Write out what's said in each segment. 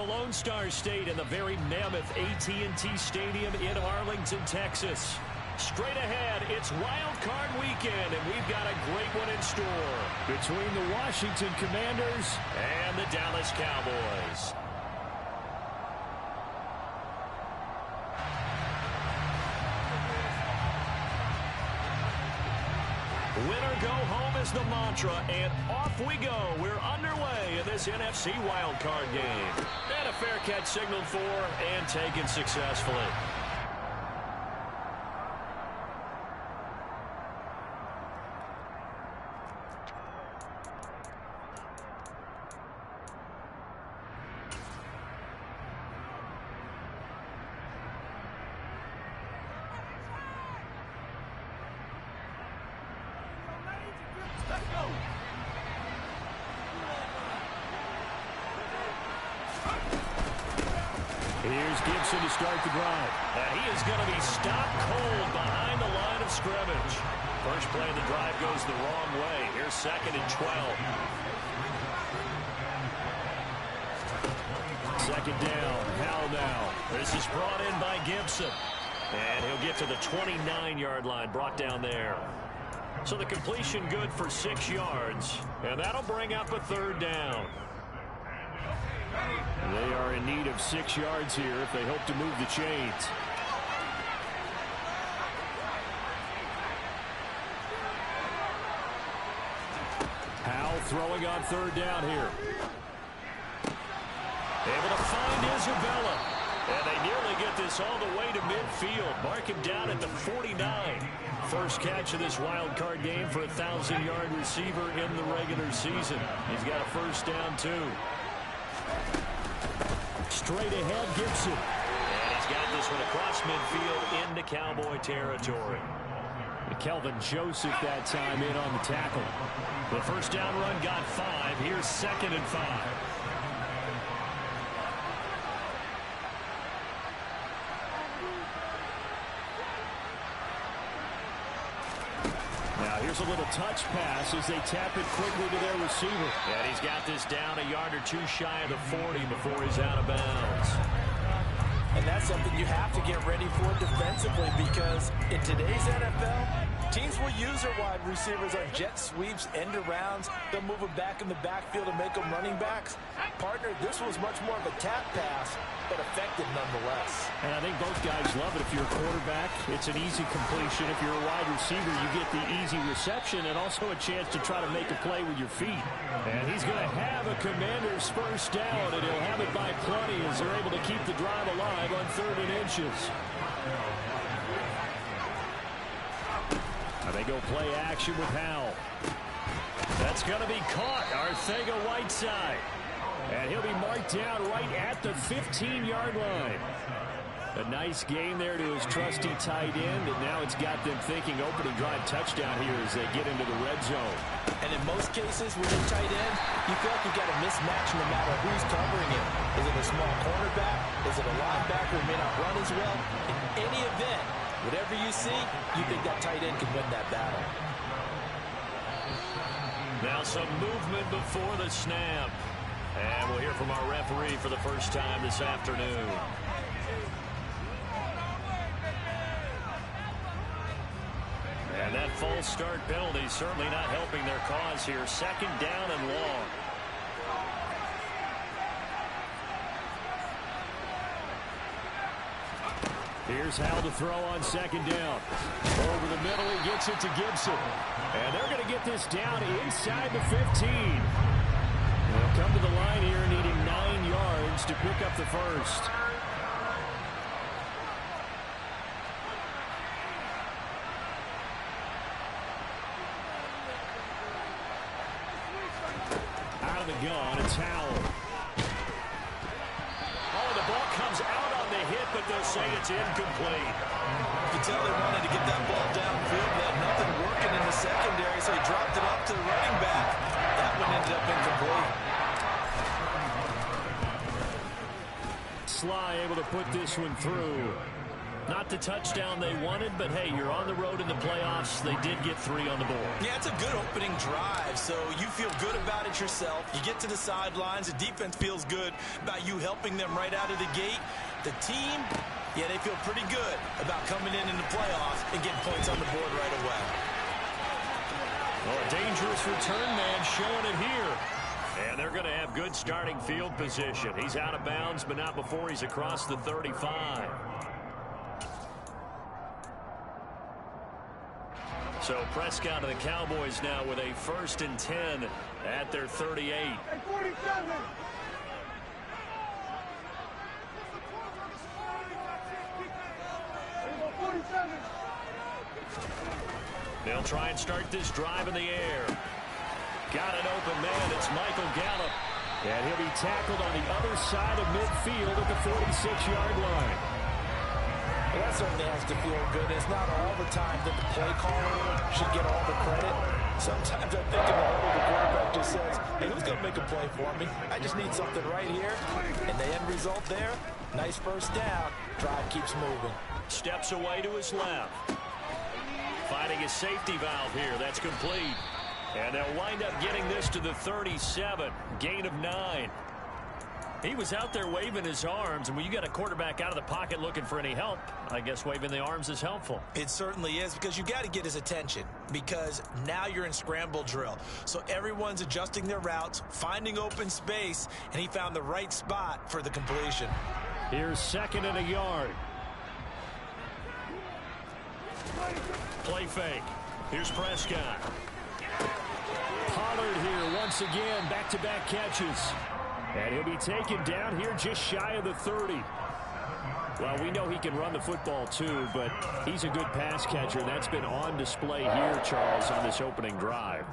the Lone Star State in the very mammoth AT&T Stadium in Arlington, Texas. Straight ahead, it's Wild Card Weekend, and we've got a great one in store between the Washington Commanders and the Dallas Cowboys. Winner go home is the mantra, and off we go. We're underway in this NFC wildcard game. And a fair catch signaled for and taken successfully. Here's Gibson to start the drive. And he is going to be stopped cold behind the line of scrimmage. First play of the drive goes the wrong way. Here's 2nd and 12. Second down. Howell now. This is brought in by Gibson. And he'll get to the 29-yard line, brought down there. So the completion good for 6 yards. And that'll bring up a 3rd down. They are in need of 6 yards here if they hope to move the chains. Howell throwing on 3rd down here. Able to find Isabella. And they nearly get this all the way to midfield. Mark him down at the 49. First catch of this wild card game for a 1,000-yard receiver in the regular season. He's got a first down, too. Straight ahead, Gibson. And he's got this one across midfield into Cowboy territory. Kelvin Joseph that time in on the tackle. The first down run got 5. Here's 2nd and 5. Now here's a little touch pass as they tap it quickly to their receiver. And he's got this down a yard or 2 shy of the 40 before he's out of bounds. And that's something you have to get ready for defensively, because in today's NFL, teams will use their wide receivers on jet sweeps, end arounds. They'll move them back in the backfield and make them running backs. Partner, this was much more of a tap pass, but effective nonetheless. And I think both guys love it. If you're a quarterback, it's an easy completion. If you're a wide receiver, you get the easy reception and also a chance to try to make a play with your feet. And he's going to have a Commander's first down, and he'll have it by plenty as they're able to keep the drive alive on 3rd and inches. Now they go play action with Howell. That's going to be caught. Arcega-Whiteside. And he'll be marked down right at the 15-yard line. A nice game there to his trusty tight end, and now it's got them thinking opening drive touchdown here as they get into the red zone. And in most cases, with a tight end, you feel like you've got a mismatch no matter who's covering it. Is it a small cornerback? Is it a linebacker who may not run as well? In any event, whatever you see, you think that tight end can win that battle. Now some movement before the snap. And we'll hear from our referee for the first time this afternoon. And that false start penalty certainly not helping their cause here. 2nd down and long. Here's Howell to throw on 2nd down. Over the middle, he gets it to Gibson. And they're going to get this down inside the 15. They'll come to the line here needing 9 yards to pick up the first. Out of the gun, it's Howell. Oh, the ball comes out on the hit, but they'll say it's incomplete. You can tell they wanted to get that ball downfield, but had nothing working in the secondary, so he dropped it off to the running back. That one ended up incomplete. Sly able to put this one through. Not the touchdown they wanted, but hey, you're on the road in the playoffs. They did get 3 on the board. Yeah, it's a good opening drive, so you feel good about it yourself. You get to the sidelines. The defense feels good about you helping them right out of the gate. The team, yeah, they feel pretty good about coming in the playoffs and getting points on the board right away. Well, a dangerous return man showing it here. And they're going to have good starting field position. He's out of bounds, but not before he's across the 35. So Prescott and the Cowboys now with a 1st and 10 at their 38. They'll try and start this drive in the air. Got an open man. It's Michael Gallup. And he'll be tackled on the other side of midfield at the 46-yard line. Well, that certainly has to feel good. It's not all the time that the play caller should get all the credit. Sometimes I think in the huddle, the quarterback just says, hey, who's going to make a play for me? I just need something right here. And the end result there, nice first down. Drive keeps moving. Steps away to his left. Finding his safety valve here. That's complete. And they'll wind up getting this to the 37. Gain of 9. He was out there waving his arms, and when you got a quarterback out of the pocket looking for any help, I guess waving the arms is helpful. It certainly is, because you got to get his attention, because now you're in scramble drill. So everyone's adjusting their routes, finding open space, and he found the right spot for the completion. Here's 2nd and a yard. Play fake. Here's Prescott. Pollard here once again, back-to-back catches. And he'll be taken down here just shy of the 30. Well, we know he can run the football too, but he's a good pass catcher. That's been on display here, Charles, on this opening drive.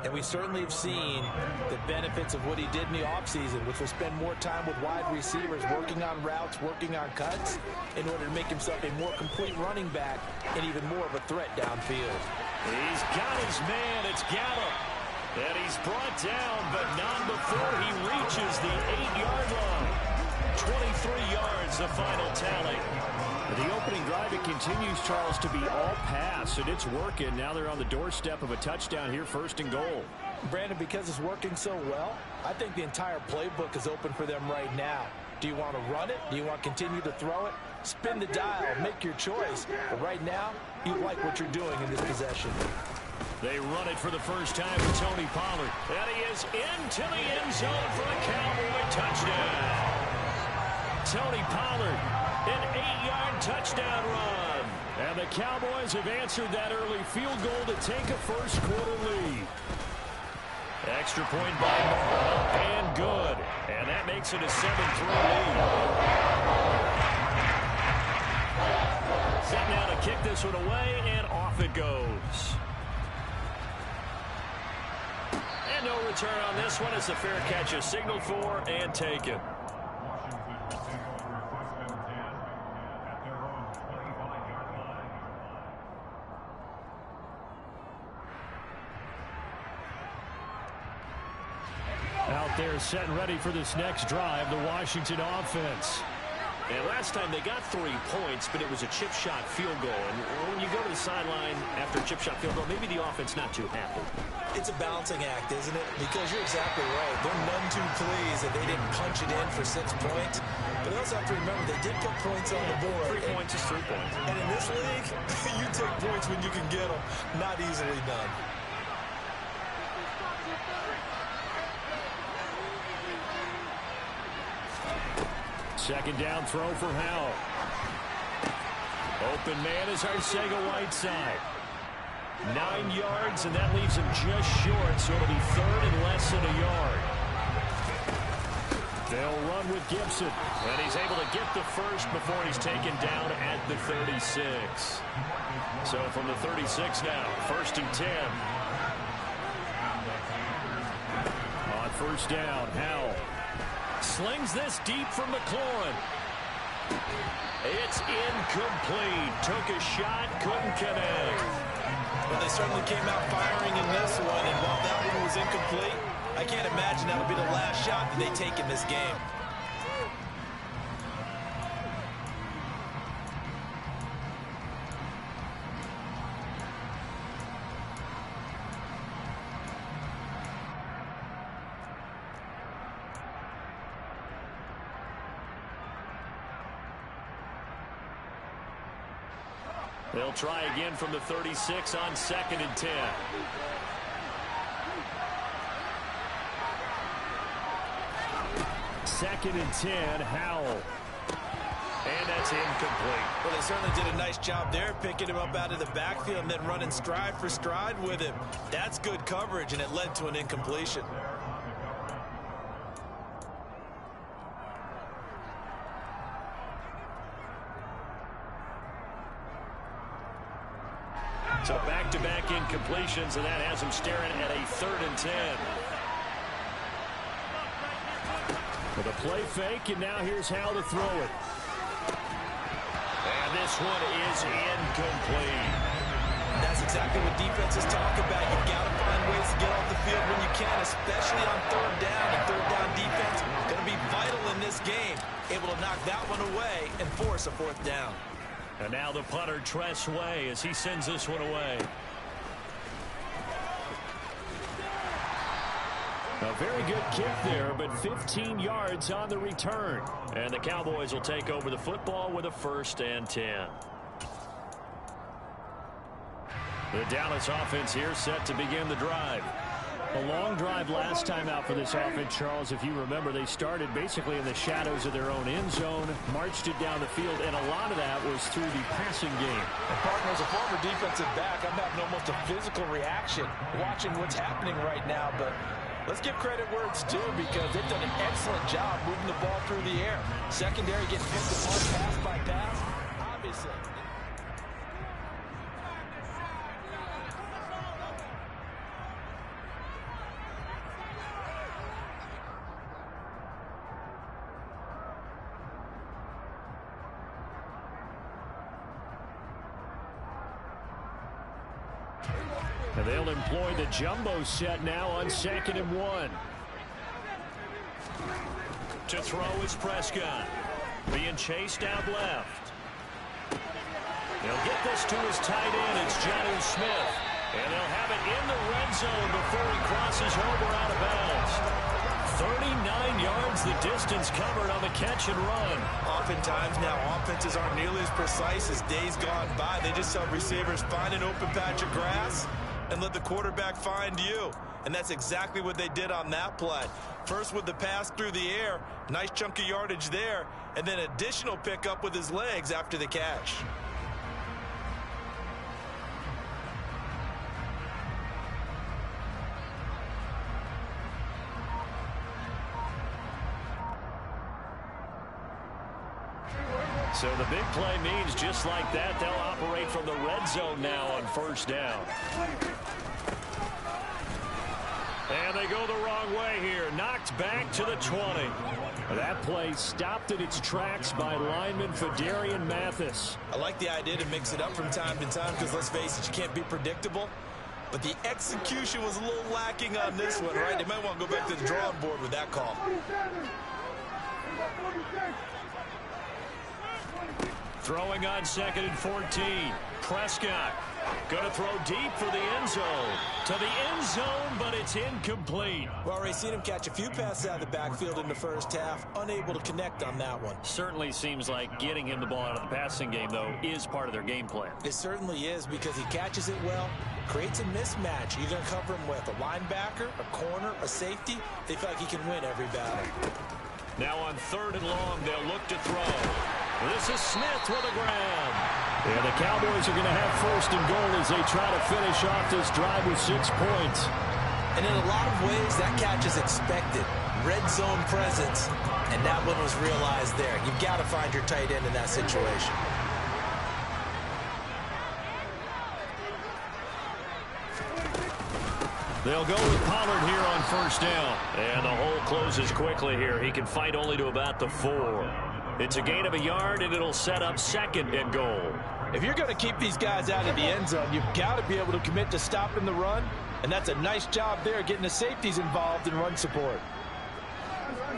And we certainly have seen the benefits of what he did in the offseason, which was spend more time with wide receivers, working on routes, working on cuts, in order to make himself a more complete running back and even more of a threat downfield. He's got his man. It's Gallup. And he's brought down, but not before he reaches the 8-yard line. 23 yards, the final tally. The opening drive, it continues, Charles, to be all pass, and it's working. Now they're on the doorstep of a touchdown here, 1st and goal. Brandon, because it's working so well, I think the entire playbook is open for them right now. Do you want to run it? Do you want to continue to throw it? Spin the dial, make your choice. But right now, you like what you're doing in this possession. They run it for the first time with Tony Pollard. And he is into the end zone for a Cowboy touchdown. Tony Pollard, an 8-yard touchdown run. And the Cowboys have answered that early field goal to take a first-quarter lead. Extra point by Marlon, and good. And that makes it a 7-3 lead. Set now to kick this one away, and off it goes. And no return on this one as the fair catch is signaled for and taken. Out there set and ready for this next drive, the Washington offense. And last time they got 3 points, but it was a chip shot field goal. And when you go to the sideline after a chip shot field goal, maybe the offense not too happy. It's a balancing act, isn't it? Because you're exactly right. They're none too pleased that they didn't punch it in for 6 points. But they also have to remember they did put points on the board. 3 points is 3 points. And in this league, you take points when you can get them. Not easily done. Second down throw for Howell. Open man is Arcega-Whiteside. 9 yards, and that leaves him just short, so it'll be 3rd and less than a yard. They'll run with Gibson, and he's able to get the first before he's taken down at the 36. So from the 36 now, 1st and 10. On 1st down, Howell slings this deep from McLaurin. It's incomplete. Took a shot, couldn't connect. Well, they certainly came out firing in this one, and while that one was incomplete, I can't imagine that'll be the last shot that they take in this game. They'll try again from the 36 on 2nd and 10. Second and 10, Howell. And that's incomplete. Well, they certainly did a nice job there, picking him up out of the backfield and then running stride for stride with him. That's good coverage, and it led to an incompletion. So back-to-back incompletions, and that has him staring at a 3rd and 10. With a play fake, and now here's Howell to throw it. And this one is incomplete. That's exactly what defenses talk about. You've got to find ways to get off the field when you can, especially on 3rd down. And 3rd down defense going to be vital in this game. Able to knock that one away and force a 4th down. And now the punter, Tress Way, as he sends this one away. A very good kick there, but 15 yards on the return. And the Cowboys will take over the football with a 1st and 10. The Dallas offense here set to begin the drive. A long drive last time out for this offense, Charles. If you remember, they started basically in the shadows of their own end zone, marched it down the field, and a lot of that was through the passing game. And partner, as a former defensive back, I'm having almost a physical reaction watching what's happening right now. But let's give credit where it's due, because they've done an excellent job moving the ball through the air. Secondary getting picked apart pass by pass, obviously. And they'll employ the jumbo set now on 2nd and 1. To throw is Prescott. Being chased out left. They'll get this to his tight end. It's Jonnu Smith. And they'll have it in the red zone before he crosses over out of bounds. 39 yards the distance covered on the catch and run. Oftentimes now offenses aren't nearly as precise as days gone by. They just help receivers find an open patch of grass and let the quarterback find you. And that's exactly what they did on that play. First with the pass through the air, nice chunk of yardage there, and then additional pickup with his legs after the catch. So the big play means just like that, they'll operate from the red zone now on 1st down. And they go the wrong way here. Knocked back to the 20. That play stopped in its tracks by lineman Fedarian Mathis. I like the idea to mix it up from time to time, because let's face it, you can't be predictable. But the execution was a little lacking on this one, right? They might want to go back to the drawing board with that call. Throwing on 2nd and 14. Prescott going to throw deep for the end zone. To the end zone, but it's incomplete. Well, already seen him catch a few passes out of the backfield in the first half. Unable to connect on that one. Certainly seems like getting him the ball out of the passing game, though, is part of their game plan. It certainly is, because he catches it well, creates a mismatch. You're going to cover him with a linebacker, a corner, a safety. They feel like he can win every battle. Now on 3rd and long, they'll look to throw. This is Smith with a grab. Yeah, the Cowboys are going to have 1st and goal as they try to finish off this drive with 6 points. And in a lot of ways, that catch is expected. Red zone presence, and that one was realized there. You've got to find your tight end in that situation. They'll go with Pollard here on 1st down. And the hole closes quickly here. He can fight only to about the 4. It's a gain of a yard, and it'll set up 2nd and goal. If you're going to keep these guys out of the end zone, you've got to be able to commit to stopping the run. And that's a nice job there, getting the safeties involved in run support.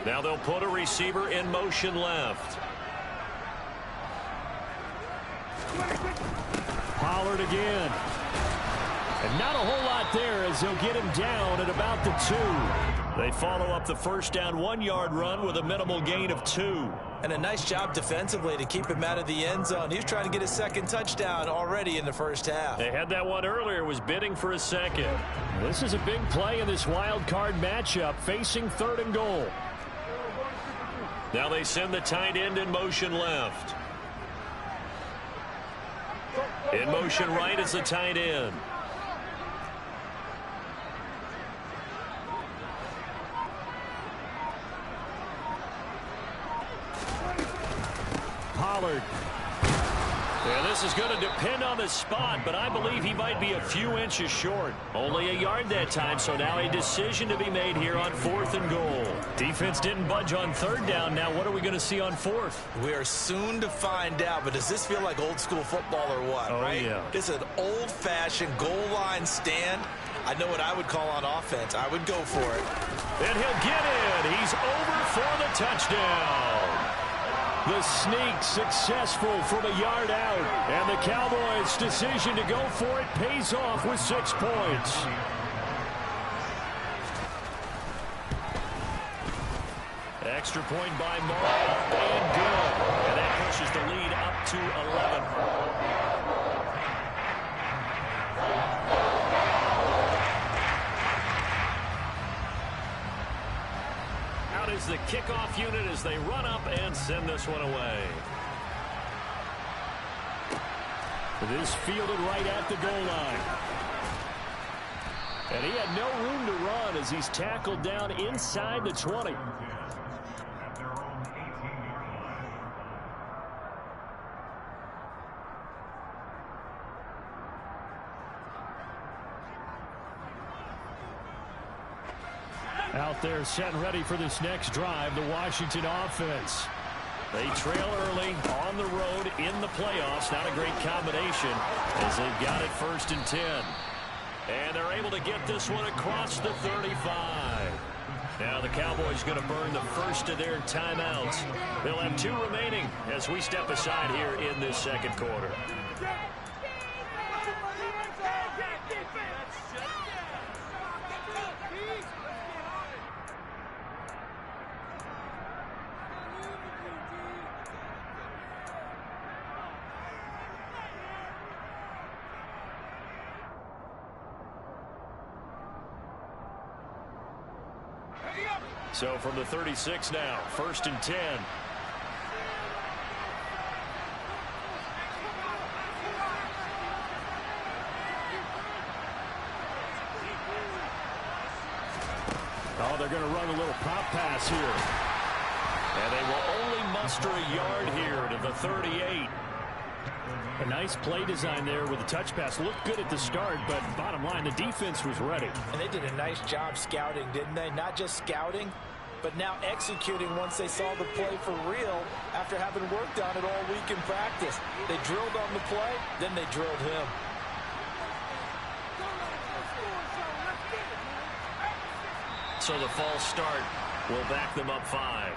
Now they'll put a receiver in motion left. Pollard again. And not a whole lot there as they'll get him down at about the 2. They follow up the first down 1-yard run with a minimal gain of 2. And a nice job defensively to keep him out of the end zone. He's trying to get his second touchdown already in the first half. They had that one earlier, was bidding for a second. This is a big play in this wild card matchup, facing 3rd and goal. Now they send the tight end in motion left. In motion right is the tight end. Pollard. Yeah, this is going to depend on the spot, but I believe he might be a few inches short. Only a yard that time, so now a decision to be made here on 4th and goal. Defense didn't budge on 3rd down. Now what are we going to see on 4th? We are soon to find out, but does this feel like old school football or what, right? Yeah. This is an old-fashioned goal line stand. I know what I would call on offense. I would go for it. And he'll get in. He's over for the touchdown. The sneak successful from a yard out. And the Cowboys' decision to go for it pays off with 6 points. Extra point by Morrow. And good. And that pushes the lead up to 11. Is the kickoff unit as they run up and send this one away. This fielded right at the goal line. And he had no room to run as he's tackled down inside the 20. Out there set and ready for this next drive, the Washington offense. They trail early on the road in the playoffs. Not a great combination as they've got it 1st and 10. And they're able to get this one across the 35. Now the Cowboys going to burn the first of their timeouts. They'll have 2 remaining as we step aside here in this 2nd quarter. So from the 36 now, 1st and 10. Oh, they're going to run a little pop pass here. And they will only muster a yard here to the 38. A nice play design there with the touch pass. Looked good at the start, but bottom line, the defense was ready. And they did a nice job scouting, didn't they? Not just scouting, but now executing once they saw the play for real after having worked on it all week in practice. They drilled on the play, then they drilled him. So the false start will back them up 5.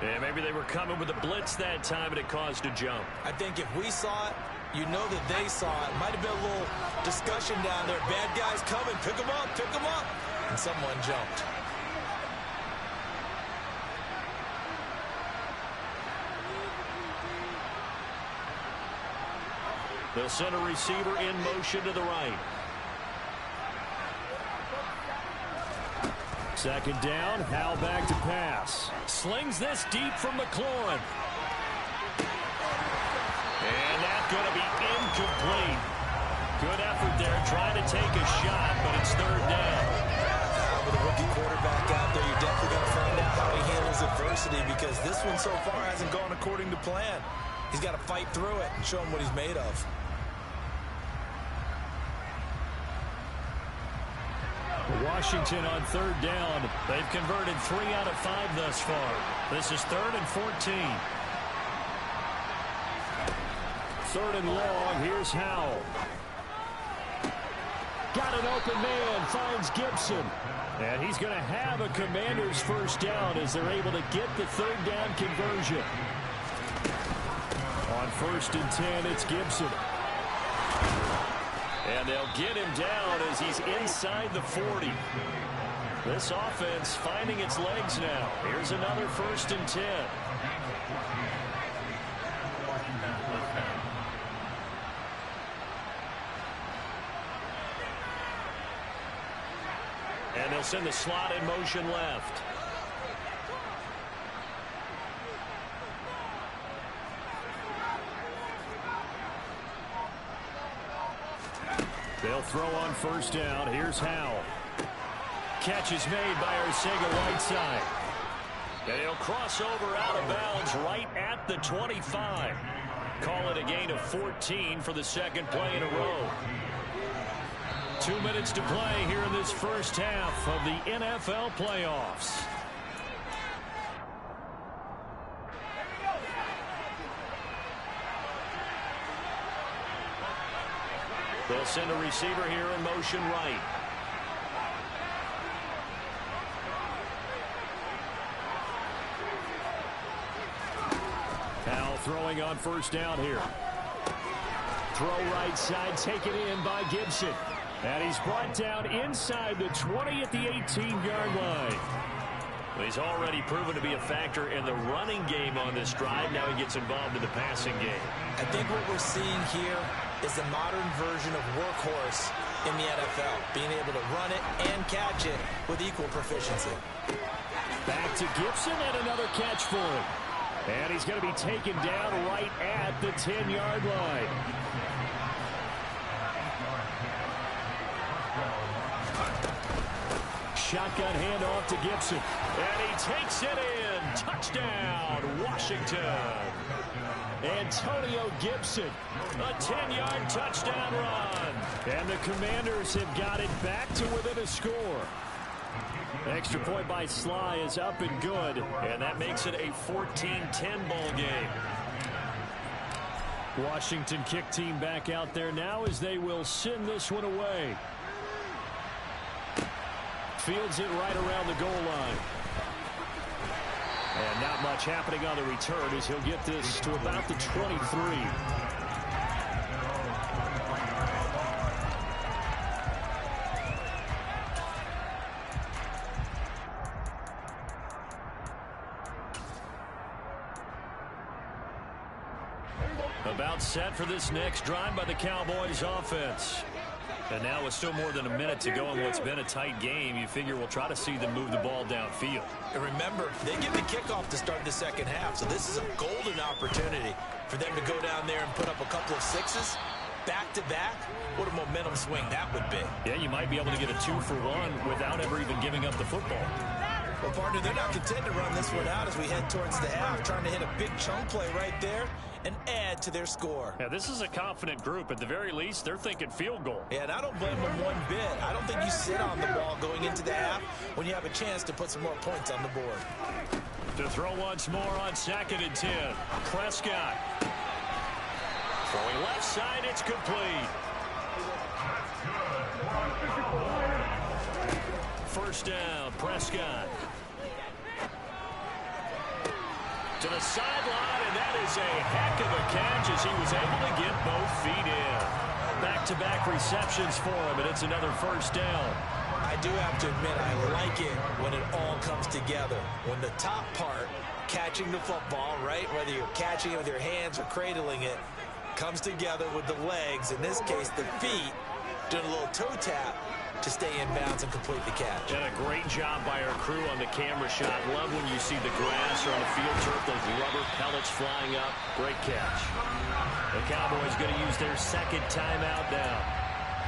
And maybe they were coming with a blitz that time and it caused a jump. I think if we saw it, you know that they saw it. Might have been a little discussion down there. Bad guys coming. Pick them up. Pick them up. And someone jumped. They'll send a receiver in motion to the right. 2nd down, Hal back to pass. Slings this deep from McLaurin. And that's going to be incomplete. Good effort there, trying to take a shot, but it's 3rd down. With a rookie quarterback out there, you're definitely going to find out how he handles adversity, because this one so far hasn't gone according to plan. He's got to fight through it and show him what he's made of. Washington on 3rd down. They've converted 3 out of 5 thus far. This is 3rd and 14. 3rd and long. Here's Howell. Got an open man. Finds Gibson. And he's going to have a Commander's 1st down as they're able to get the 3rd down conversion. On 1st and 10, it's Gibson. And they'll get him down as he's inside the 40. This offense finding its legs now. Here's another 1st and 10. And they'll send the slot in motion left. They'll throw on 1st down. Here's Howell. Catch is made by Arcega-Whiteside. And he'll cross over out of bounds right at the 25. Call it a gain of 14 for the 2nd play in a row. 2 minutes to play here in this first half of the NFL playoffs. They'll send a receiver here in motion right. Howell throwing on 1st down here. Throw right side taken in by Gibson. And he's brought down inside the 20 at the 18-yard line. Well, he's already proven to be a factor in the running game on this drive. Now he gets involved in the passing game. I think what we're seeing here is the modern version of workhorse in the NFL, being able to run it and catch it with equal proficiency. Back to Gibson and another catch for him. And he's going to be taken down right at the 10-yard line. Shotgun handoff to Gibson. And he takes it in. Touchdown, Washington. Antonio Gibson, a 10-yard touchdown run. And the Commanders have got it back to within a score. Extra point by Sly is up and good. And that makes it a 14-10 ball game. Washington kick team back out there now as they will send this one away. Fields it right around the goal line. And not much happening on the return as he'll get this to about the 23. About set for this next drive by the Cowboys offense. And now with still more than a minute to go in what's been a tight game, you figure we'll try to see them move the ball downfield. And remember, they get the kickoff to start the 2nd half, so this is a golden opportunity for them to go down there and put up a couple of sixes back-to-back. What a momentum swing that would be. Yeah, you might be able to get a 2-for-1 without ever even giving up the football. Well, partner, they're not content to run this one out as we head towards the half, trying to hit a big chunk play right there and add to their score. Yeah, this is a confident group. At the very least, they're thinking field goal. Yeah, and I don't blame them one bit. I don't think you sit on the ball going into the half when you have a chance to put some more points on the board. To throw once more on 2nd and 10. Prescott. Throwing left side, it's complete. 1st down, Prescott. To the sideline, and that is a heck of a catch as he was able to get both feet in. Back-to-back receptions for him, and it's another 1st down. I do have to admit, I like it when it all comes together. When the top part, catching the football, right, whether you're catching it with your hands or cradling it, comes together with the legs, in this case the feet, doing a little toe tap to stay in bounds and complete the catch. And a great job by our crew on the camera shot. Love when you see the grass or on the field turf, those rubber pellets flying up. Great catch. The Cowboys going to use their 2nd timeout now,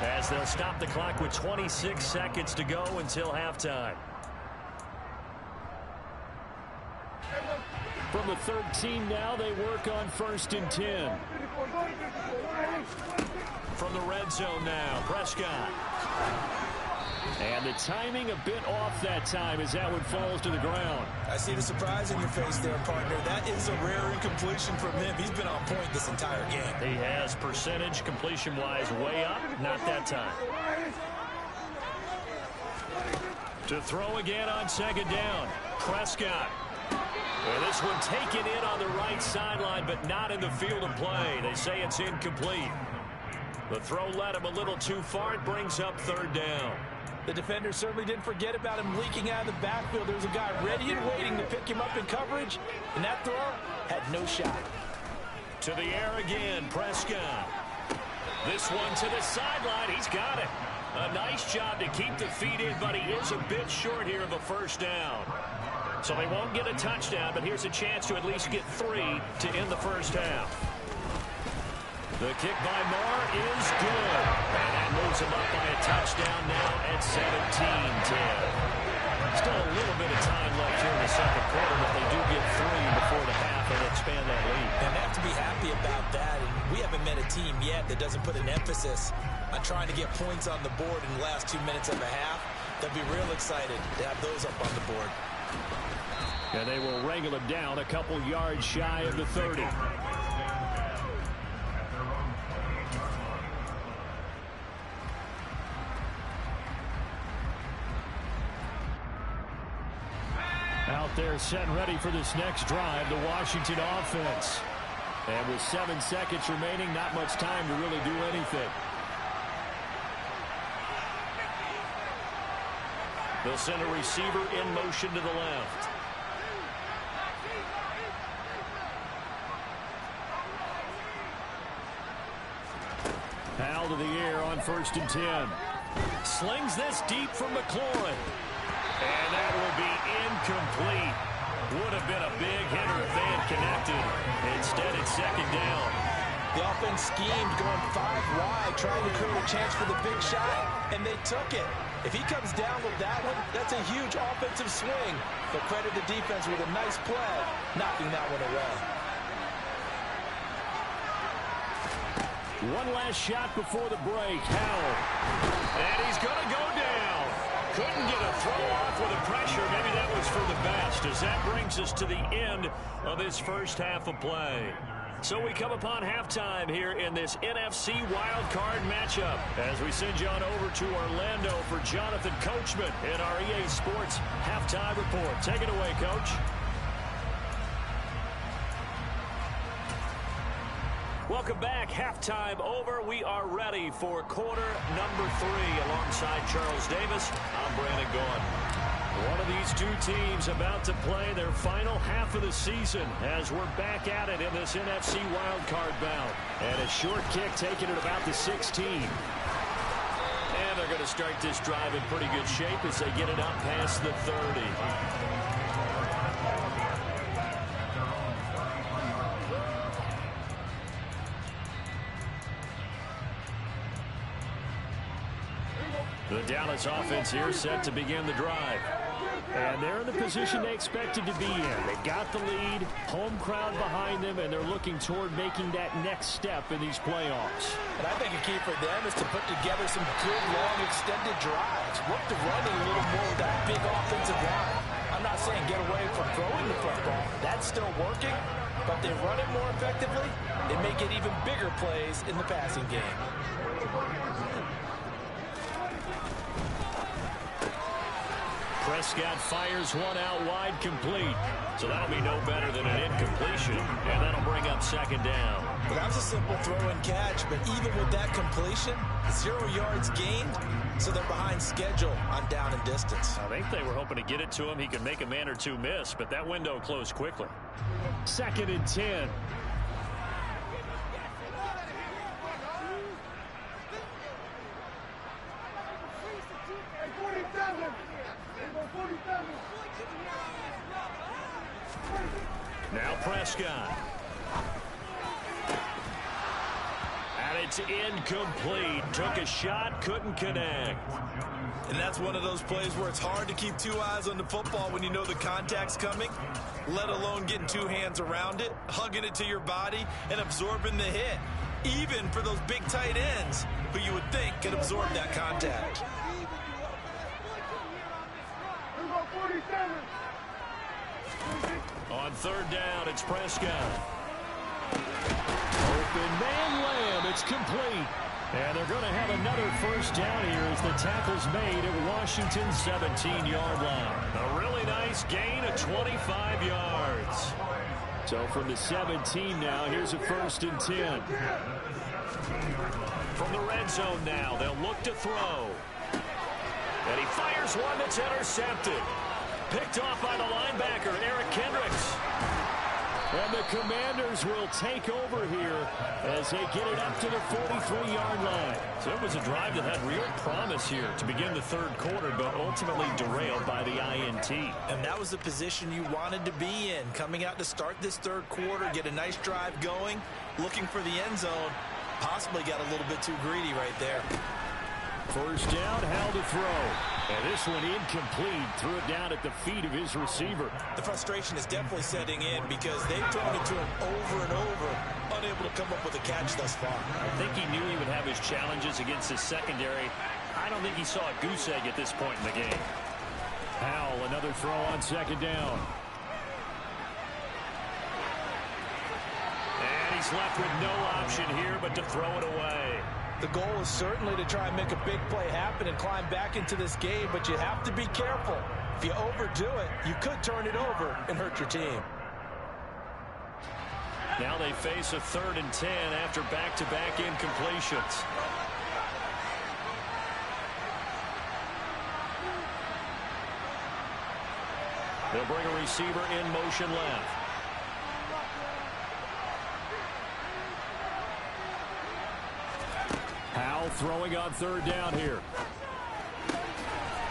as they'll stop the clock with 26 seconds to go until halftime. From the 13 now, they work on 1st and 10. From the red zone now, Prescott. And the timing a bit off that time as that one falls to the ground. I see the surprise in your face there, partner. That is a rare incompletion from him. He's been on point this entire game. He has percentage completion-wise way up, not that time. To throw again on 2nd down, Prescott. And this one taken in on the right sideline, but not in the field of play. They say it's incomplete. The throw led him a little too far. It brings up 3rd down. The defender certainly didn't forget about him leaking out of the backfield. There was a guy ready and waiting to pick him up in coverage, and that throw had no shot. To the air again, Prescott. This one to the sideline. He's got it. A nice job to keep the feet in, but he is a bit short here of a first down. So they won't get a touchdown, but here's a chance to at least get 3 to end the first half. The kick by Marr is good. And that moves him up by a touchdown now at 17-10. Still a little bit of time left here in the second quarter, but they do get 3 before the half and expand that lead. And they have to be happy about that. And we haven't met a team yet that doesn't put an emphasis on trying to get points on the board in the last 2 minutes of a half. They'll be real excited to have those up on the board. And they will wrangle him down a couple yards shy of the 30. Out there set and ready for this next drive, the Washington offense. And with 7 seconds remaining, not much time to really do anything. They'll send a receiver in motion to the left. Powell to the air on 1st and 10. Slings this deep from McLaurin. And that will be incomplete. Would have been a big hitter if they had connected. Instead, it's 2nd down. The offense schemed going 5 wide, trying to create a chance for the big shot, and they took it. If he comes down with that one, that's a huge offensive swing. But credit the defense with a nice play, knocking that one away. One last shot before the break. Howell. And he's going to go down. Couldn't get a throw off with the pressure. Maybe that was for the best, as that brings us to the end of this first half of play. So we come upon halftime here in this NFC wildcard matchup as we send you on over to Orlando for Jonathan Coachman in our EA Sports halftime report. Take it away, Coach. Welcome back. Halftime over. We are ready for quarter number 3 alongside Charles Davis. I'm Brandon Gaudin. One of these two teams about to play their final half of the season as we're back at it in this NFC wildcard bout. And a short kick taken at about the 16. And they're going to start this drive in pretty good shape as they get it up past the 30. The Dallas offense here set to begin the drive. And they're in the position they expected to be in. They got the lead, home crowd behind them, and they're looking toward making that next step in these playoffs. And I think a key for them is to put together some good, long, extended drives. Work the running a little more with that big offensive line. I'm not saying get away from throwing the football. That's still working. But they run it more effectively and make it even bigger plays in the passing game. Prescott fires one out wide, complete. So that'll be no better than an incompletion, and that'll bring up 2nd down. Well, that was a simple throw and catch, but even with that completion, 0 yards gained, so they're behind schedule on down and distance. I think they were hoping to get it to him. He could make a man or two miss, but that window closed quickly. 2nd and 10. Now Prescott. And it's incomplete. Took a shot, couldn't connect. And that's one of those plays where it's hard to keep 2 eyes on the football when you know the contact's coming, let alone getting 2 hands around it, hugging it to your body, and absorbing the hit. Even for those big tight ends who you would think could absorb that contact. On 3rd down, it's Prescott. Open man Lamb. It's complete. And they're going to have another first down here as the tackle's made at Washington's 17-yard line. A really nice gain of 25 yards. So from the 17 now, here's a 1st and 10. From the red zone now, they'll look to throw. And he fires one that's intercepted. Picked off by the linebacker, Eric Kendricks. And the Commanders will take over here as they get it up to the 43-yard line. So it was a drive that had real promise here to begin the third quarter, but ultimately derailed by the INT. And that was the position you wanted to be in. Coming out to start this third quarter, get a nice drive going, looking for the end zone. Possibly got a little bit too greedy right there. First down, Howell to throw. And this one incomplete. Threw it down at the feet of his receiver. The frustration is definitely setting in because they've thrown it to him over and over, unable to come up with a catch thus far. I think he knew he would have his challenges against his secondary. I don't think he saw a goose egg at this point in the game. Howell, another throw on second down. And he's left with no option here but to throw it away. The goal is certainly to try and make a big play happen and climb back into this game, but you have to be careful. If you overdo it, you could turn it over and hurt your team. Now they face a 3rd and 10 after back-to-back incompletions. They'll bring a receiver in motion left. Howell throwing on 3rd down here.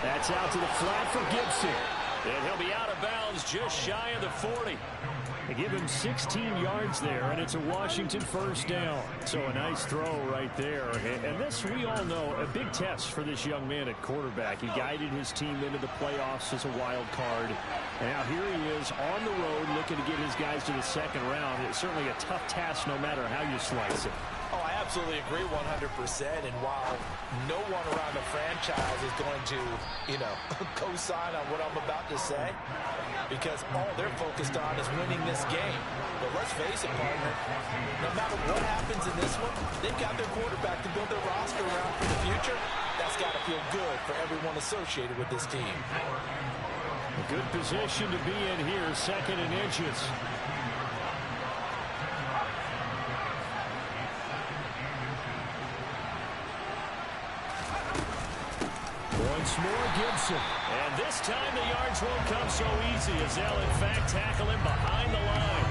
That's out to the flat for Gibson. And he'll be out of bounds just shy of the 40. They give him 16 yards there, and it's a Washington first down. So a nice throw right there. And this, we all know, a big test for this young man at quarterback. He guided his team into the playoffs as a wild card. And now here he is on the road looking to get his guys to the second round. It's certainly a tough task no matter how you slice it. Oh, I absolutely agree 100%. And while no one around the franchise is going to, co-sign on what I'm about to say, because all they're focused on is winning this game. But let's face it, partner, no matter what happens in this one, they've got their quarterback to build their roster around for the future. That's got to feel good for everyone associated with this team. A good position to be in here, 2nd and inches. Once more, Gibson. And this time the yards won't come so easy as they'll, in fact, tackle him behind the line.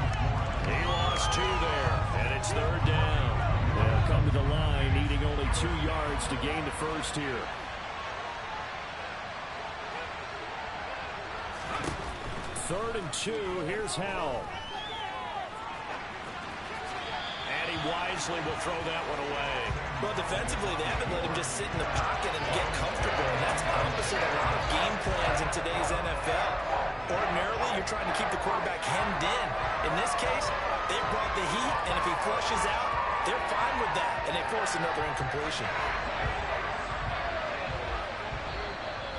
He lost 2 there, and it's 3rd down. They'll come to the line, needing only 2 yards to gain the first here. 3rd and 2, here's Howell. And he wisely will throw that one away. Well, defensively, they haven't let him just sit in the pocket and get comfortable, and that's opposite a lot of game plans in today's NFL. Ordinarily, you're trying to keep the quarterback hemmed in. In this case, they brought the heat, and if he flushes out, they're fine with that, and they force another incompletion.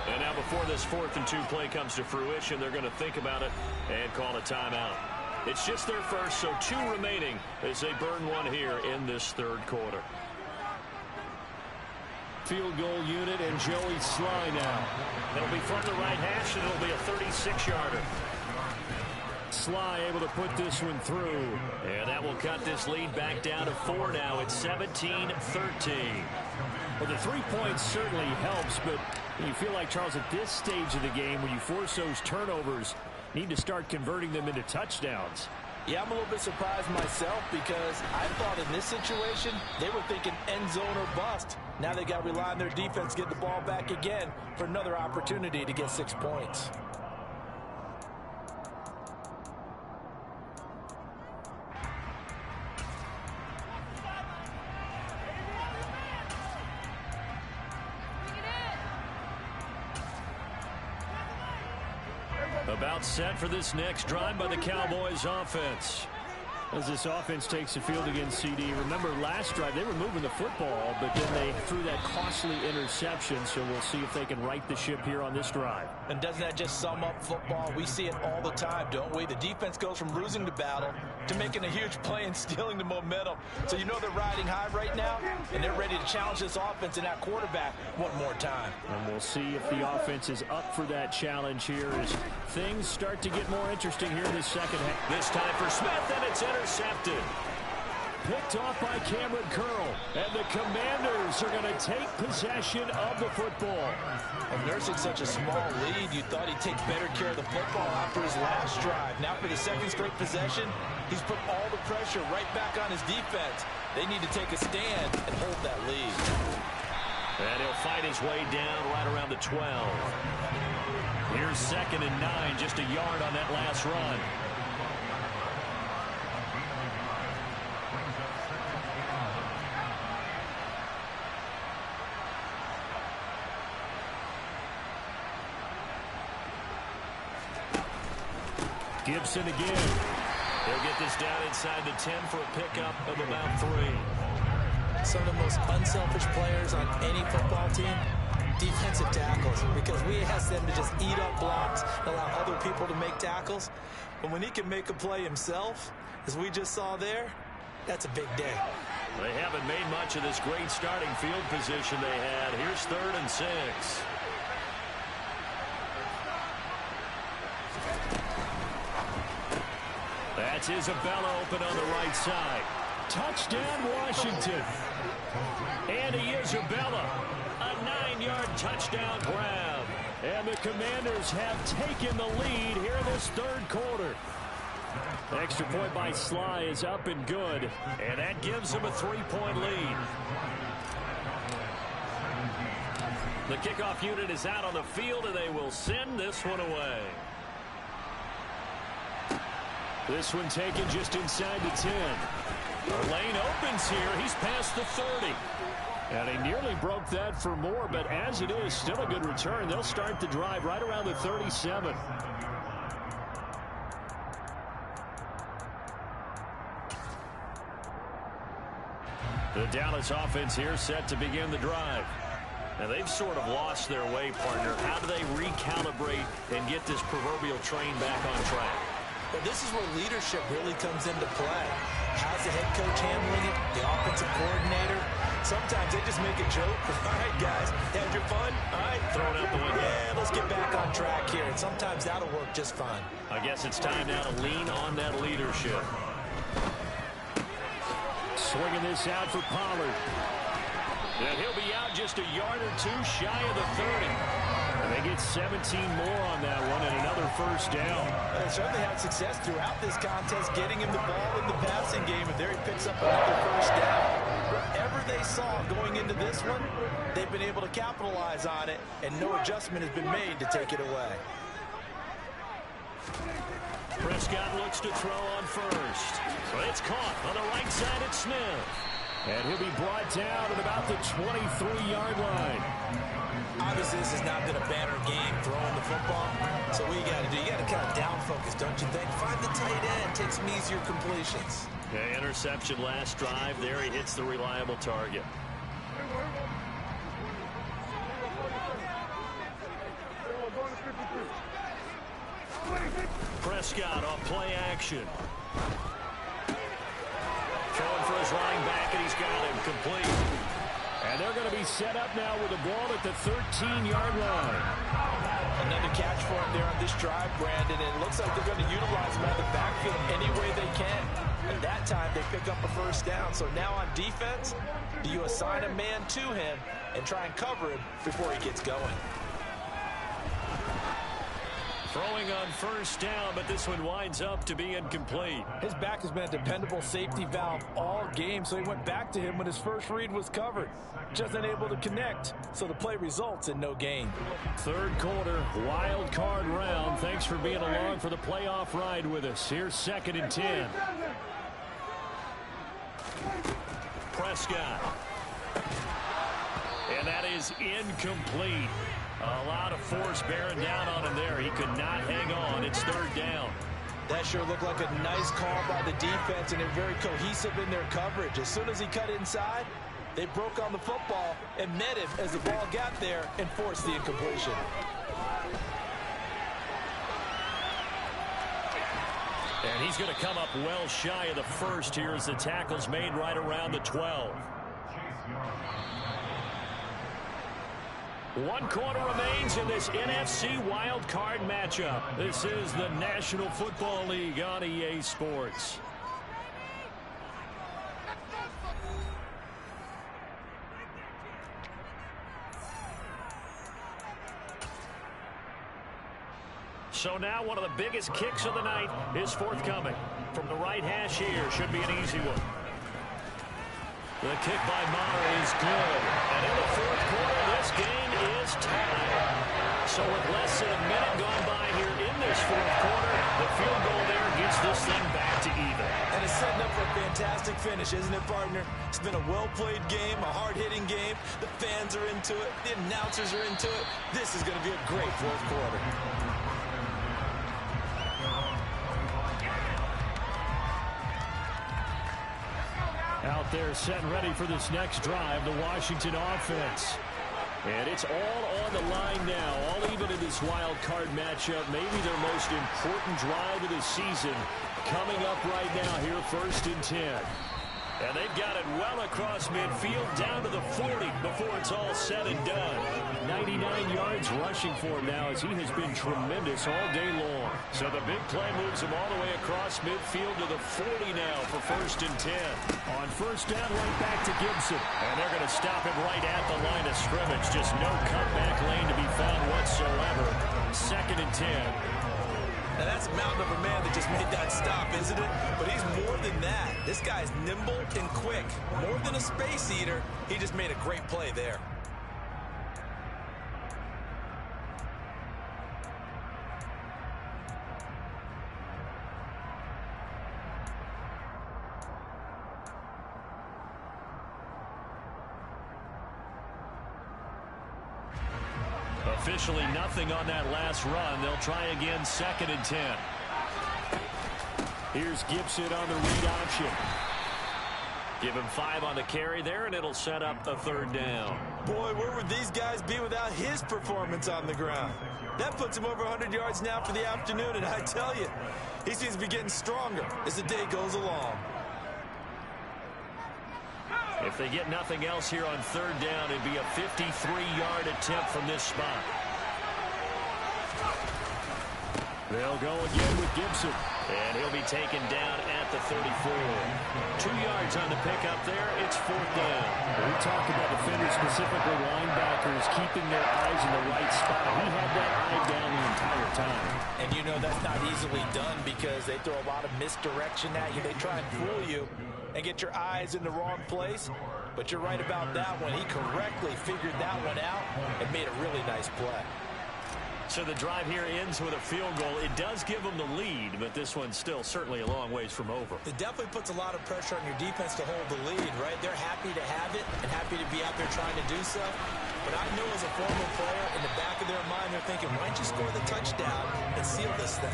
And now before this 4th and 2 play comes to fruition, they're going to think about it and call a timeout. It's just their first, so 2 remaining as they burn one here in this 3rd quarter. Field goal unit and Joey Sly now. It'll be from the right hash, and it'll be a 36-yarder. Sly able to put this one through. And that will cut this lead back down to 4 now. It's 17-13. Well, the 3 points certainly helps, but you feel like, Charles, at this stage of the game, when you force those turnovers, need to start converting them into touchdowns. Yeah, I'm a little bit surprised myself because I thought in this situation they were thinking end zone or bust. Now they got to rely on their defense to get the ball back again for another opportunity to get 6 points. About set for this next drive by the Cowboys offense. As this offense takes the field against CD, remember last drive they were moving the football, but then they threw that costly interception, so we'll see if they can right the ship here on this drive. And doesn't that just sum up football? We see it all the time, don't we? The defense goes from losing the battle to making a huge play and stealing the momentum. So you know they're riding high right now, and they're ready to challenge this offense and that quarterback one more time. And we'll see if the offense is up for that challenge here as things start to get more interesting here in this second half. This time for Smith, and it's intercepted. picked off by Cameron Curl. And the Commanders are going to take possession of the football. And nursing such a small lead, you thought he'd take better care of the football after his last drive. Now for the second straight possession, he's put all the pressure right back on his defense. They need to take a stand and hold that lead. And he'll fight his way down right around the 12. Here's 2nd and 9, just a yard on that last run. Gibson again. They'll get this down inside the 10 for a pickup of about 3. Some of the most unselfish players on any football team, defensive tackles, because we ask them to just eat up blocks, allow other people to make tackles. But when he can make a play himself, as we just saw there, that's a big day. They haven't made much of this great starting field position they had. Here's 3rd and 6. That's Isabella open on the right side. Touchdown, Washington. Andy Isabella, a 9-yard touchdown grab. And the Commanders have taken the lead here in this 3rd quarter. Extra point by Sly is up and good. And that gives them a 3-point lead. The kickoff unit is out on the field, and they will send this one away. This one taken just inside the 10. The lane opens here. He's past the 30. And he nearly broke that for more, but as it is, still a good return. They'll start the drive right around the 37. The Dallas offense here set to begin the drive. Now, they've sort of lost their way, partner. How do they recalibrate and get this proverbial train back on track? Well, this is where leadership really comes into play. How's the head coach handling it? The offensive coordinator? Sometimes they just make a joke. All right, guys, had your fun? All right, throw it out the window. Yeah, let's get back on track here. And sometimes that'll work just fine. I guess it's time now to lean on that leadership. Swinging this out for Pollard. And he'll be out just a yard or 2 shy of the 30. And they get 17 more on that one and another first down. They certainly had success throughout this contest, getting him the ball in the passing game, and there he picks up another first down. Whatever they saw going into this one, they've been able to capitalize on it, and no adjustment has been made to take it away. Prescott looks to throw on first. So it's caught on the right side at Smith. And he'll be brought down at about the 23-yard line. Obviously, this has not been a banner game throwing the football. So what you got to do, you got to kind of down focus, don't you think? Find the tight end, take some easier completions. Yeah, interception last drive. There he hits the reliable target. Prescott on play action. Throwing for his running back, and he's got him complete. And they're going to be set up now with the ball at the 13-yard line. Another catch for him there on this drive, Brandon. And it looks like they're going to utilize him out of the backfield any way they can. And that time, they pick up a first down. So now on defense, do you assign a man to him and try and cover him before he gets going? Throwing on first down, but this one winds up to be incomplete. His back has been a dependable safety valve all game, so he went back to him when his first read was covered. Just unable to connect, so the play results in no gain. 3rd quarter, wild card round. Thanks for being along for the playoff ride with us. Here's 2nd and 10. Prescott. And that is incomplete. A lot of force bearing down on him there. He could not hang on. It's 3rd down. That sure looked like a nice call by the defense, and they're very cohesive in their coverage. As soon as he cut inside, they broke on the football and met him as the ball got there and forced the incompletion. And he's going to come up well shy of the first here as the tackle's made right around the 12. 1 quarter remains in this NFC wild card matchup. This is the National Football League on EA Sports. So now one of the biggest kicks of the night is forthcoming. From the right hash here, should be an easy one. The kick by Maher is good. And in the fourth quarter, this game is tied. So with less than a minute gone by here in this fourth quarter, the field goal there gets this thing back to even. And it's setting up for a fantastic finish, isn't it, partner? It's been a well-played game, a hard-hitting game. The fans are into it. The announcers are into it. This is going to be a great fourth quarter. Out there set and ready for this next drive, the Washington offense. And it's all on the line now, all even in this wild card matchup. Maybe their most important drive of the season coming up right now here, 1st and 10. And they've got it well across midfield down to the 40 before it's all said and done. 99 yards rushing for him now as he has been tremendous all day long. So the big play moves him all the way across midfield to the 40 now for 1st and 10. On 1st down, right back to Gibson. And they're going to stop him right at the line of scrimmage. Just no cutback lane to be found whatsoever. 2nd and 10. Now that's a mountain of a man that just made that stop, isn't it? But he's more than that. This guy's nimble and quick. More than a space eater, he just made a great play there. Officially nothing on that last run. They'll try again, 2nd and 10. Here's Gibson on the read option. Give him 5 on the carry there, and it'll set up a 3rd down. Boy, where would these guys be without his performance on the ground? That puts him over 100 yards now for the afternoon, and I tell you, he seems to be getting stronger as the day goes along. If they get nothing else here on 3rd down, it'd be a 53-yard attempt from this spot. They'll go again with Gibson. And he'll be taken down at the 34. 2 yards on the pickup there. It's 4th down. We talk about defenders, specifically linebackers, keeping their eyes in the right spot. He had that eye down the entire time. And you know that's not easily done because they throw a lot of misdirection at you. They try and fool you and get your eyes in the wrong place. But you're right about that one. He correctly figured that one out and made a really nice play. So the drive here ends with a field goal. It does give them the lead, but this one's still certainly a long ways from over. It definitely puts a lot of pressure on your defense to hold the lead, right? They're happy to have it and happy to be out there trying to do so. But I know as a former player, in the back of their mind, they're thinking, why don't you score the touchdown and seal this thing?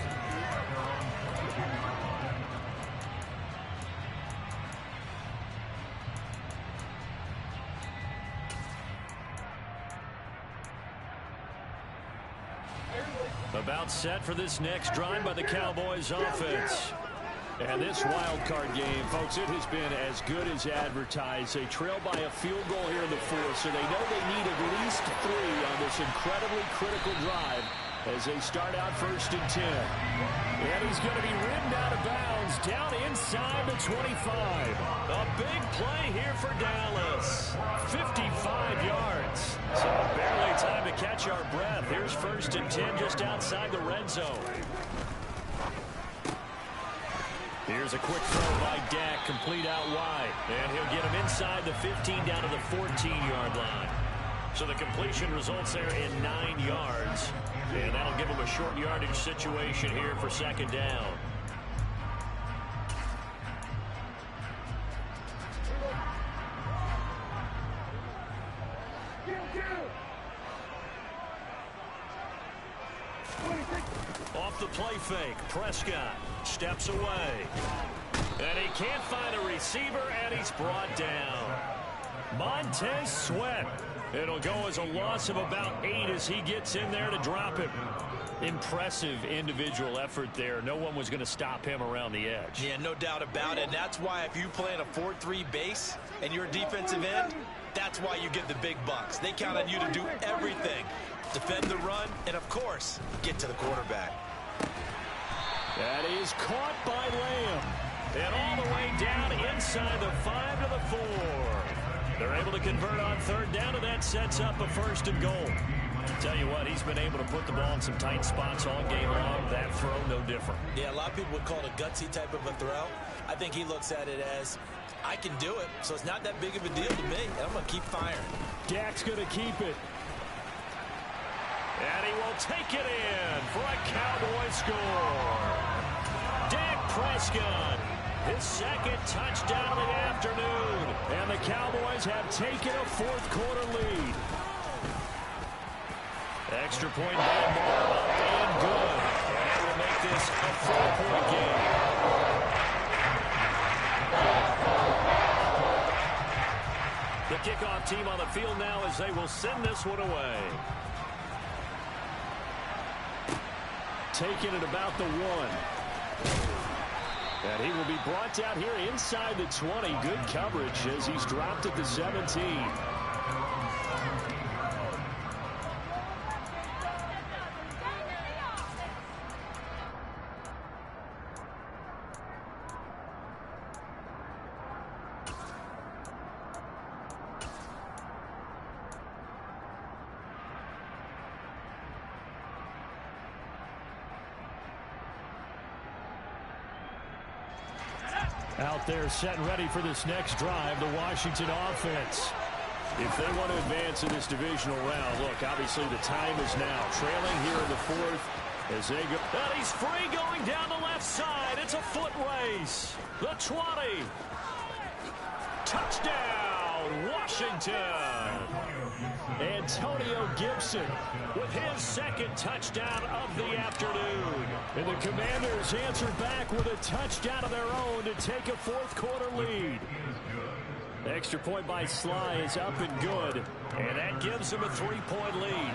About set for this next drive by the Cowboys offense. And this wild card game, folks, it has been as good as advertised. They trail by a field goal here in the 4th, so they know they need at least 3 on this incredibly critical drive as they start out 1st and 10. And he's going to be ridden out of bounds down inside the 25. A big play here for Dallas. 55 yards. So barely time to catch our breath. Here's 1st and 10 just outside the red zone. Here's a quick throw by Dak, complete out wide. And he'll get him inside the 15 down to the 14-yard line. So the completion results there in 9 yards. And that'll give him a short yardage situation here for 2nd down. Off the play fake, Prescott steps away. And he can't find a receiver, and he's brought down. Montez Sweat. It'll go as a loss of about 8 as he gets in there to drop him. Impressive individual effort there. No one was going to stop him around the edge. Yeah, no doubt about it. And that's why if you play in a 4-3 base and you're a defensive end, that's why you get the big bucks. They count on you to do everything. Defend the run, and of course, get to the quarterback. That is caught by Lamb. And all the way down inside the 5 to the 4. They're able to convert on 3rd down, and that sets up a 1st and goal. Tell you what, he's been able to put the ball in some tight spots all game long. That throw, no different. Yeah, a lot of people would call it a gutsy type of a throw. I think he looks at it as, I can do it, so it's not that big of a deal to me. I'm going to keep firing. Dak's going to keep it. And he will take it in for a Cowboy score. Dak Prescott, his second touchdown of the afternoon. And the Cowboys have taken a fourth-quarter lead. Extra point by Moore, and good. And that will make this a 4-point game. The kickoff team on the field now as they will send this one away. Taking it about the 1. And he will be brought down here inside the 20. Good coverage as he's dropped at the 17. Out there set and ready for this next drive, the Washington offense. If they want to advance in this divisional round, look, obviously the time is now. Trailing here in the fourth as they go. And he's free going down the left side. It's a foot race. The 20. Touchdown, Washington. Antonio Gibson with his second touchdown of the afternoon. And the Commanders answer back with a touchdown of their own to take a fourth-quarter lead. Extra point by Sly is up and good. And that gives them a 3-point lead.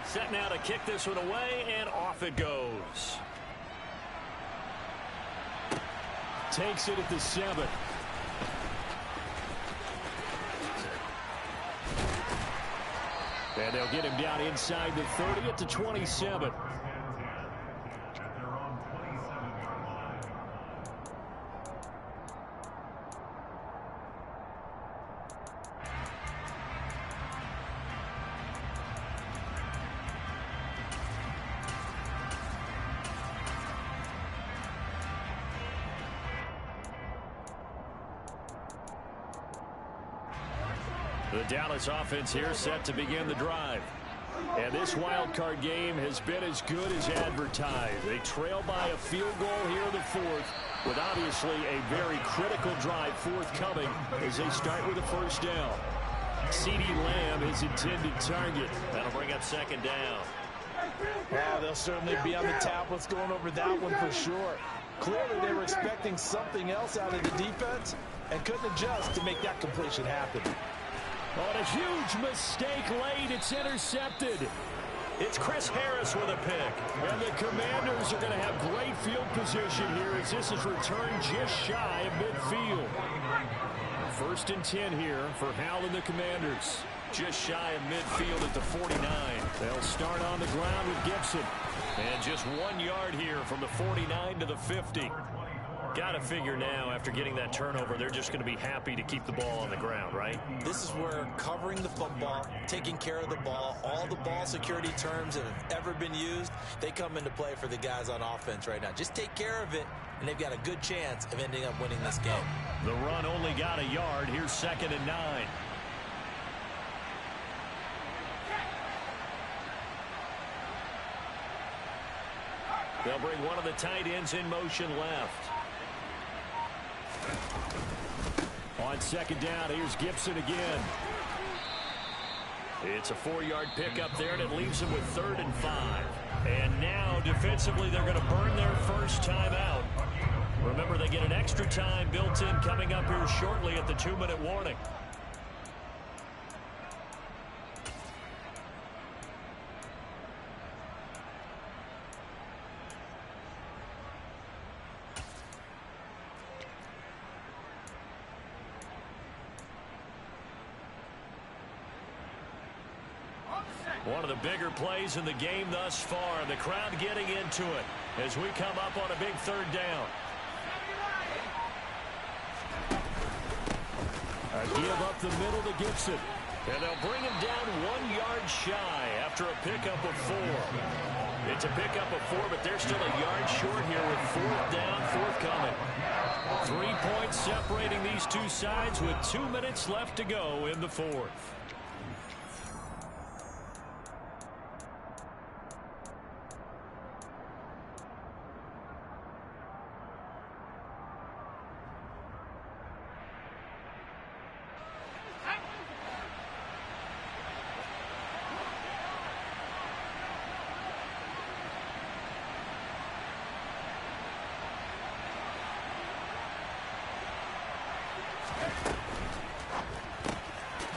Set now to kick this one away, and off it goes. Takes it at the 7. And they'll get him down inside the 30 at the 27. The Dallas offense here set to begin the drive. And this wild card game has been as good as advertised. They trail by a field goal here in the fourth, with obviously a very critical drive forthcoming as they start with a first down. CeeDee Lamb is intended target. That'll bring up second down. Well, they'll certainly be on the tablets going over that one for sure. Clearly, they were expecting something else out of the defense and couldn't adjust to make that completion happen. On a huge mistake late, it's intercepted. It's Chris Harris with a pick. And the Commanders are going to have great field position here as this is returned just shy of midfield. First and 10 here for Howell and the Commanders. Just shy of midfield at the 49. They'll start on the ground with Gibson. And just 1 yard here from the 49 to the 50. Got to figure now, after getting that turnover, they're just going to be happy to keep the ball on the ground, right? This is where covering the football, taking care of the ball, all the ball security terms that have ever been used, they come into play for the guys on offense right now. Just take care of it, and they've got a good chance of ending up winning this game. The run only got a yard. Here's 2nd and 9. They'll bring one of the tight ends in motion left. On second down, here's Gibson again. It's a 4-yard pickup there, and it leaves them with 3rd and 5. And now, defensively, they're going to burn their first time out. Remember, they get an extra time built in coming up here shortly at the 2-minute warning. One of the bigger plays in the game thus far, and the crowd getting into it as we come up on a big 3rd down. give up the middle to Gibson. And they'll bring him down 1 yard shy after a pickup of 4. It's a pickup of 4, but they're still a yard short here with 4th down forthcoming. 3 points separating these two sides with 2 minutes left to go in the 4th.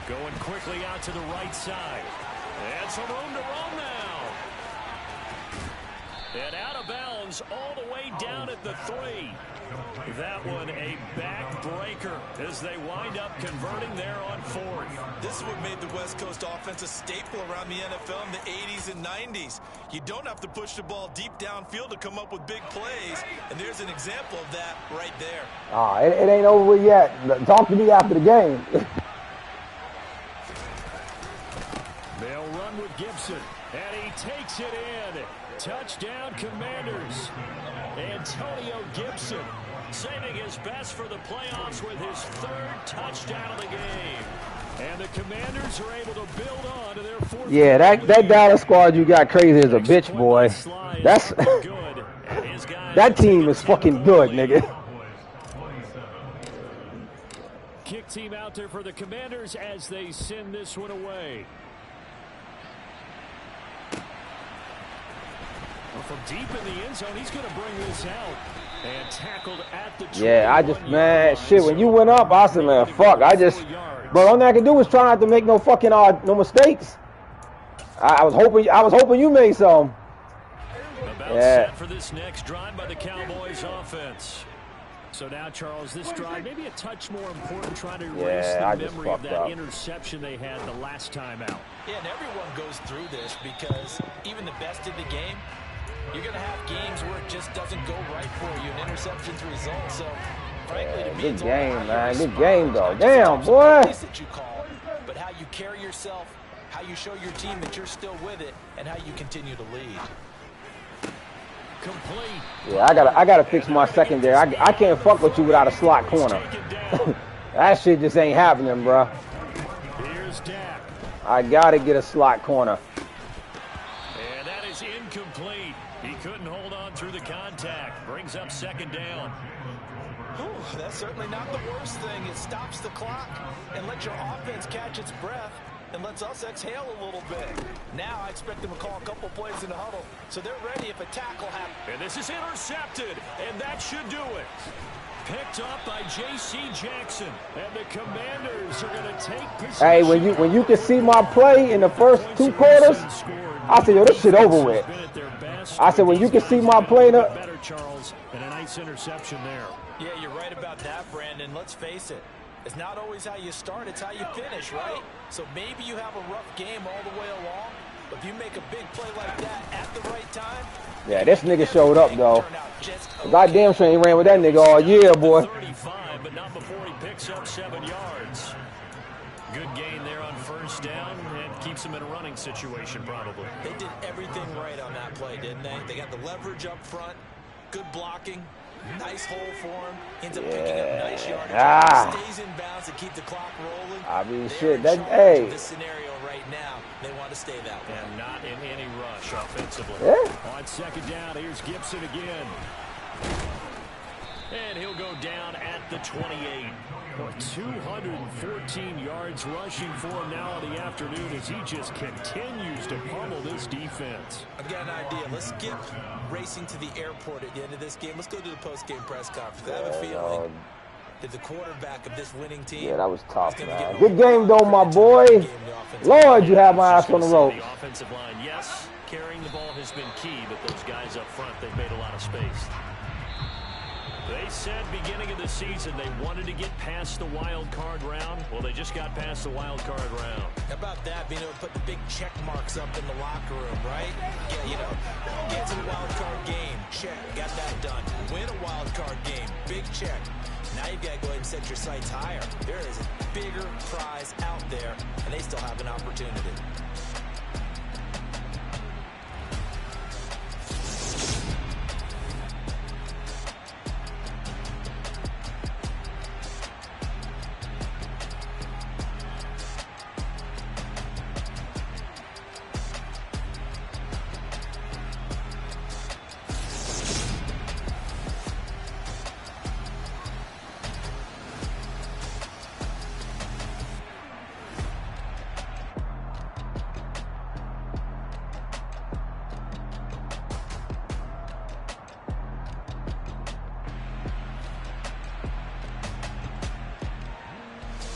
Going quickly out to the right side. And some room to roam now. And out of bounds all the way down at the 3. That one a backbreaker as they wind up converting there on 4th. This is what made the West Coast offense a staple around the NFL in the 80s and 90s. You don't have to push the ball deep downfield to come up with big plays, and there's an example of that right there. It ain't over with yet. Talk to me after the game. They'll run with Gibson, and he takes it in. Touchdown, Commanders. Antonio Gibson saving his best for the playoffs with his 3rd touchdown of the game. And the Commanders are able to build on to their 4th. Yeah, that Dallas squad you got crazy as a bitch, boy. That's that team is fucking good, nigga. Kick team out there for the Commanders as they send this one away. From deep in the end zone, he's going to bring this out. And tackled at the shit, when you went up, I said, man, fuck. But all I could do was try not to make no fucking no mistakes. I was hoping you made some. About set for this next drive by the Cowboys offense. So now, Charles, this drive maybe a touch more important, trying to erase the memory of that interception they had the last time out. Yeah, and everyone goes through this because even the best in the game, you're going to have games where it just doesn't go right for you, and interceptions result. So, frankly, to me, good it's game, all man. how you Good game, though. respond. Damn, boy. That you call, but how you carry yourself, how you show your team that you're still with it, and how you continue to lead. Complete. Yeah, I gotta fix my secondary. I can't fuck with you without a slot corner. That shit just ain't happening, bro. Here's Dak. I gotta get a slot corner. And that is incomplete. He couldn't hold on through the contact. Brings up 2nd down. Ooh, that's certainly not the worst thing. It stops the clock and lets your offense catch its breath and lets us exhale a little bit. Now I expect them to call a couple plays in the huddle, so they're ready if a tackle happens. And this is intercepted, and that should do it. Picked up by J.C. Jackson, and the Commanders are going to take possession. Hey, when you can see my play in the first 2 quarters, I said, yo, this shit over with. I said, when you can see my play, better, Charles, and a nice interception there. Yeah, you're right about that, Brandon. Let's face it. It's not always how you start, it's how you finish, right? So maybe you have a rough game all the way along, but if you make a big play like that at the right time. Yeah, this nigga showed up, though. Goddamn sure he ran with that nigga all year, boy. 35, but not before he picks up 7 yards. Good gain there on 1st down and keeps him in a running situation, probably. They did everything right on that play, didn't they? They got the leverage up front, good blocking. Nice hole for him. Ends up picking up nice yardage. Stays in bounds to keep the clock rolling. I mean, shit. Hey. This scenario right now, they want to stay that way. And not in any rush offensively. Yeah. On 2nd down, here's Gibson again. And he'll go down at the 28. 214 yards rushing for him now in the afternoon as he just continues to pummel this defense. I've got an idea. Let's skip racing to the airport at the end of this game. Let's go to the post-game press conference. I have a feeling that the quarterback of this winning team. Yeah, that was tough, man. Good game, though, my boy. Lord, you have my ass on the ropes. The offensive line, yes, carrying the ball has been key, but those guys up front, they've made a lot of space. They said beginning of the season they wanted to get past the wild card round. Well, they just got past the wild card round. How about that, being able to put the big check marks up in the locker room, right? Get to the wild card game, check, got that done. Win a wild card game, big check. Now you've got to go ahead and set your sights higher. There is a bigger prize out there, and they still have an opportunity.